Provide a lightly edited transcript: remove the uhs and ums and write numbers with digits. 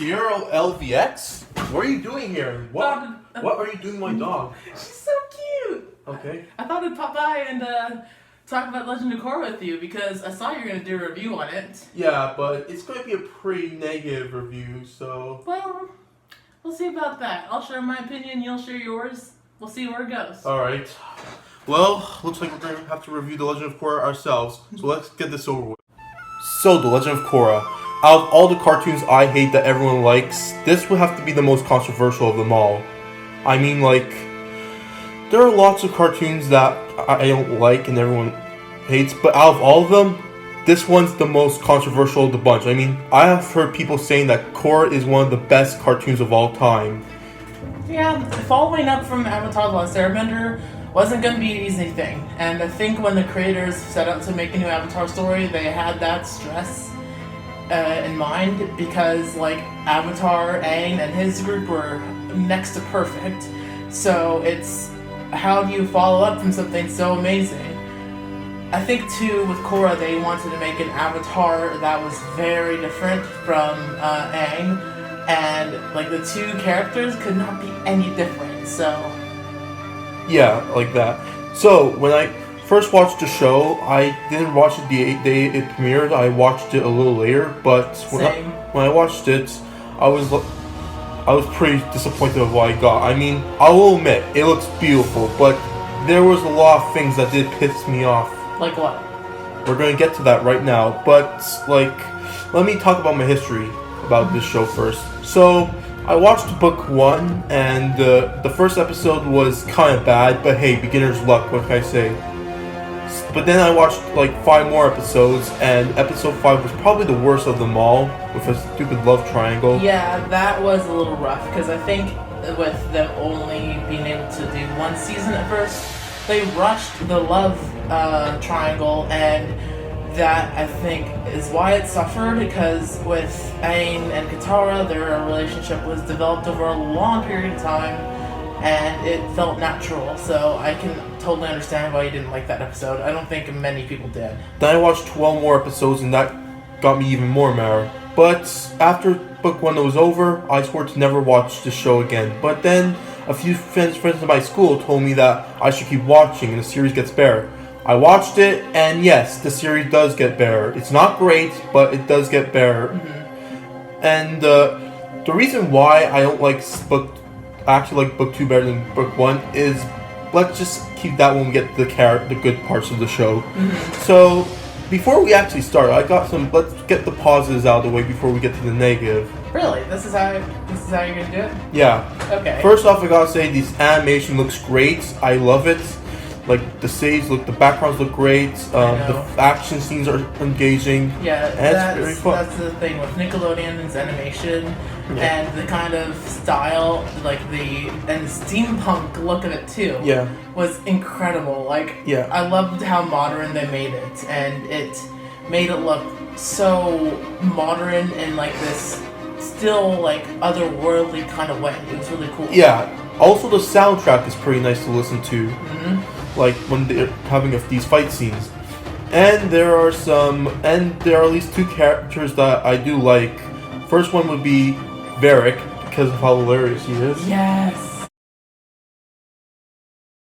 SierraLVX? What are you doing here? What are you doing, my dog? She's so cute. Okay. I thought I'd pop by and talk about Legend of Korra with you because I saw you were going to do a review on it. Yeah, but it's going to be a pretty negative review, so... Well, we'll see about that. I'll share my opinion, you'll share yours. We'll see where it goes. Alright. Well, looks like we're going to have to review The Legend of Korra ourselves, so let's get this over with. So, The Legend of Korra. Out of all the cartoons I hate that everyone likes, this would have to be the most controversial of them all. I mean, like, there are lots of cartoons that I don't like and everyone hates, but out of all of them, this one's the most controversial of the bunch. I mean, I have heard people saying that Korra is one of the best cartoons of all time. Yeah, following up from Avatar: The Last Airbender wasn't going to be an easy thing, and I think when the creators set out to make a new Avatar story, they had that stress in mind, because like Avatar, Aang, and his group were next to perfect. So it's how do you follow up from something so amazing? I think too with Korra they wanted to make an Avatar that was very different from Aang, and like the two characters could not be any different. So yeah, like that. So when I first watched the show, I didn't watch it the day it premiered. I watched it a little later, but when I watched it, I was pretty disappointed with what I got. I mean, I will admit, it looks beautiful, but there was a lot of things that did piss me off. Like what? We're going to get to that right now, but like, let me talk about my history about this show first. So, I watched book 1, and the first episode was kind of bad, but hey, beginner's luck, what can I say? But then I watched like 5 more episodes, and episode 5 was probably the worst of them all, with a stupid love triangle. Yeah, that was a little rough, because I think with them only being able to do one season at first, they rushed the love triangle, and that I think is why it suffered, because with Aang and Katara, their relationship was developed over a long period of time, and it felt natural, so I can totally understand why you didn't like that episode. I don't think many people did. Then I watched 12 more episodes, and that got me even more mad. But after book 1 was over, I swore to never watch the show again. But then a few friends in my school told me that I should keep watching and the series gets better. I watched it, and yes, the series does get better. It's not great, but it does get better. Mm-hmm. And the reason why I don't like book 2 better than book 1 is, let's just keep that when we get the good parts of the show. Mm-hmm. So before we actually start, let's get the positives out of the way before we get to the negative. Really? This is how you're gonna do it? Yeah. Okay. First off, I gotta say, this animation looks great. I love it. Like, the backgrounds look great. The action scenes are engaging. Yeah, and it's very fun. That's the thing with Nickelodeon's animation, and the kind of style, like the steampunk look of it too. Yeah. Was incredible. Like, yeah. I loved how modern they made it, and it made it look so modern in like this still like otherworldly kind of way. It was really cool. Yeah. Also, the soundtrack is pretty nice to listen to. Mm-hmm. Like when they're having these fight scenes, and there are at least 2 characters that I do like. First one would be Varric, because of how hilarious he is. Yes.